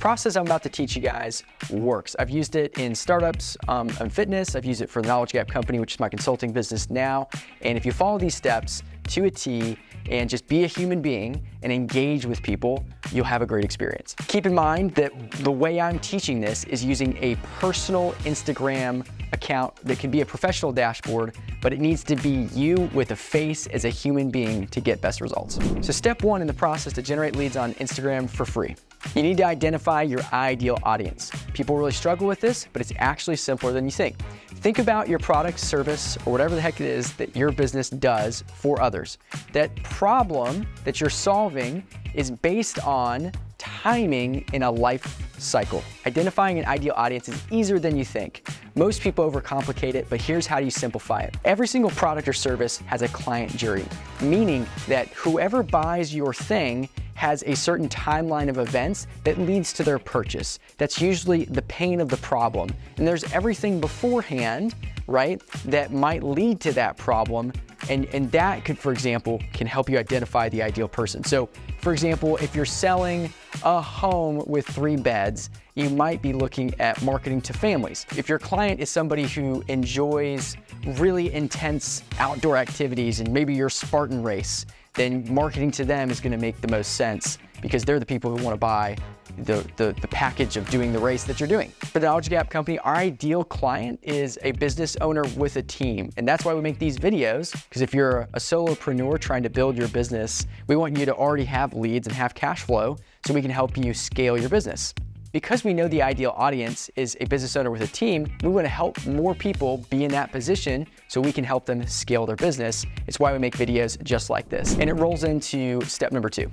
process I'm about to teach you guys works. I've used it in startups and fitness. I've used it for the Knowledge Gap company, which is my consulting business now. And if you follow these steps to a T and just be a human being and engage with people, you'll have a great experience. Keep in mind that the way I'm teaching this is using a personal Instagram account that can be a professional dashboard, but it needs to be you with a face as a human being to get best results. So step one in the process to generate leads on Instagram for free. You need to identify your ideal audience. People really struggle with this, but it's actually simpler than you think. Think about your product, service, or whatever the heck it is that your business does for others. That problem that you're solving is based on timing in a life cycle. Identifying an ideal audience is easier than you think. Most people overcomplicate it, but here's how you simplify it. Every single product or service has a client journey, meaning that whoever buys your thing has a certain timeline of events that leads to their purchase. That's usually the pain of the problem. And there's everything beforehand, right, that might lead to that problem. And that could, for example, can help you identify the ideal person. So, for example, if you're selling a home with 3 beds, you might be looking at marketing to families. If your client is somebody who enjoys really intense outdoor activities and maybe your Spartan race, then marketing to them is gonna make the most sense because they're the people who wanna buy the package of doing the race that you're doing. For the Knowledge Gap company, our ideal client is a business owner with a team. And that's why we make these videos, because if you're a solopreneur trying to build your business, we want you to already have leads and have cash flow so we can help you scale your business. Because we know the ideal audience is a business owner with a team, we want to help more people be in that position so we can help them scale their business. It's why we make videos just like this. And it rolls into step number 2.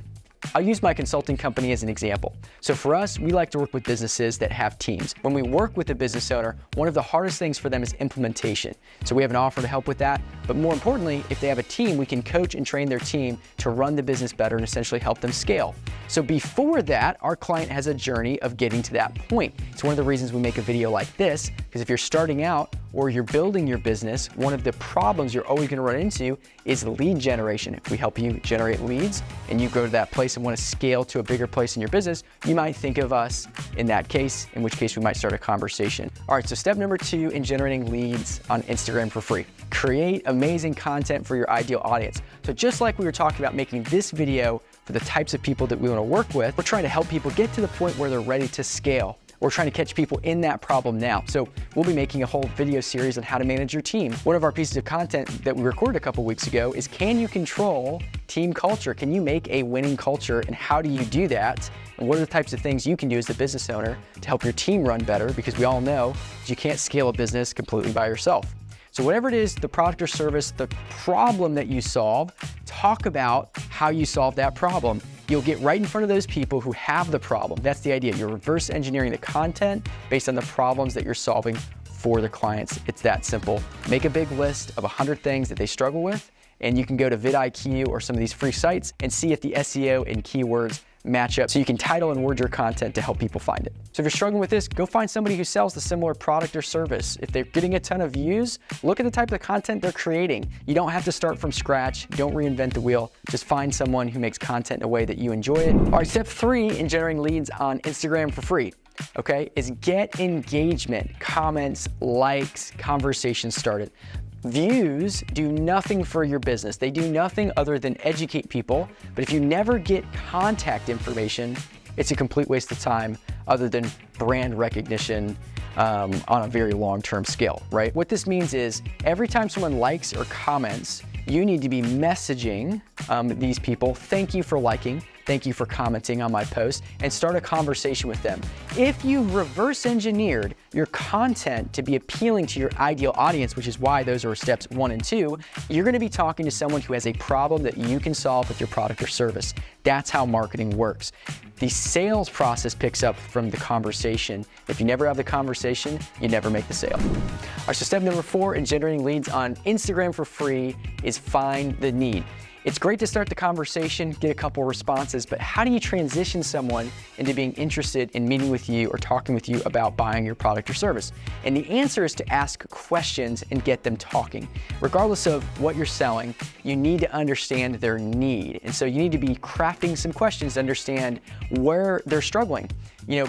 I'll use my consulting company as an example. So for us, we like to work with businesses that have teams. When we work with a business owner, one of the hardest things for them is implementation. So we have an offer to help with that. But more importantly, if they have a team, we can coach and train their team to run the business better and essentially help them scale. So before that, our client has a journey of getting to that point. It's one of the reasons we make a video like this, because if you're starting out or you're building your business, one of the problems you're always gonna run into is lead generation. If we help you generate leads and you go to that place and wanna scale to a bigger place in your business, you might think of us in that case, in which case we might start a conversation. All right, so step number 2 in generating leads on Instagram for free. Create amazing content for your ideal audience. So just like we were talking about making this video for the types of people that we wanna work with, we're trying to help people get to the point where they're ready to scale. We're trying to catch people in that problem now. So we'll be making a whole video series on how to manage your team. One of our pieces of content that we recorded a couple weeks ago is, can you control team culture? Can you make a winning culture, and how do you do that? And what are the types of things you can do as a business owner to help your team run better? Because we all know you can't scale a business completely by yourself. So whatever it is, the product or service, the problem that you solve, talk about how you solve that problem. You'll get right in front of those people who have the problem. That's the idea. You're reverse engineering the content based on the problems that you're solving for the clients. It's that simple. Make a big list of 100 things that they struggle with, and you can go to vidIQ or some of these free sites and see if the SEO and keywords match up, so you can title and word your content to help people find it. So if you're struggling with this, go find somebody who sells the similar product or service. If they're getting a ton of views, look at the type of content they're creating. You don't have to start from scratch. Don't reinvent the wheel. Just find someone who makes content in a way that you enjoy it. All right, step 3 in generating leads on Instagram for free, okay, is get engagement, comments, likes, conversations started. Views do nothing for your business. They do nothing other than educate people. But if you never get contact information, it's a complete waste of time other than brand recognition on a very long-term scale, right? What this means is every time someone likes or comments, you need to be messaging these people, thank you for liking, thank you for commenting on my post, and start a conversation with them. If you reverse engineered your content to be appealing to your ideal audience, which is why those are steps 1 and 2, you're gonna be talking to someone who has a problem that you can solve with your product or service. That's how marketing works. The sales process picks up from the conversation. If you never have the conversation, you never make the sale. All right, so step number 4 in generating leads on Instagram for free is find the need. It's great to start the conversation, get a couple responses, but how do you transition someone into being interested in meeting with you or talking with you about buying your product or service? And the answer is to ask questions and get them talking. Regardless of what you're selling, you need to understand their need. And so you need to be crafting some questions to understand where they're struggling.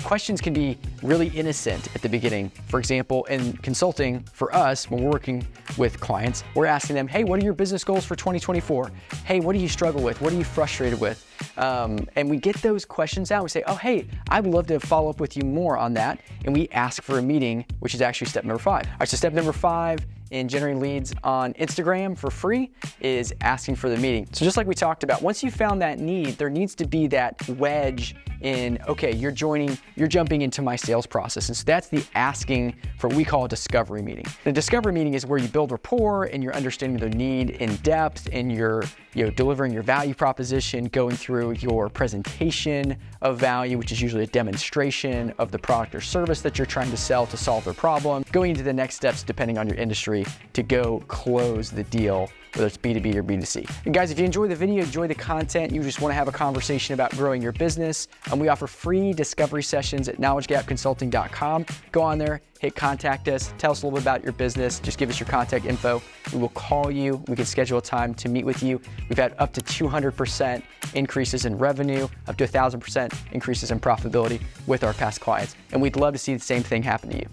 questions can be really innocent at the beginning. For example, in consulting, for us, when we're working with clients, we're asking them, hey, what are your business goals for 2024? Hey, what do you struggle with? What are you frustrated with? And we get those questions out. We say, oh, hey, I would love to follow up with you more on that. And we ask for a meeting, which is actually step number 5. All right, so step number 5 in generating leads on Instagram for free is asking for the meeting. So just like we talked about, once you found that need, there needs to be that wedge in, okay, you're jumping into my sales process. And so that's the asking for what we call a discovery meeting. The discovery meeting is where you build rapport and you're understanding their need in depth, and you're delivering your value proposition, going through your presentation of value, which is usually a demonstration of the product or service that you're trying to sell to solve their problem, going into the next steps depending on your industry to go close the deal, whether it's B2B or B2C. And guys, if you enjoy the video, enjoy the content, you just want to have a conversation about growing your business, we offer free discovery sessions at knowledgegapconsulting.com. Go on there, hit contact us, tell us a little bit about your business, just give us your contact info. We will call you, we can schedule a time to meet with you. We've had up to 200% increases in revenue, up to 1,000% increases in profitability with our past clients. And we'd love to see the same thing happen to you.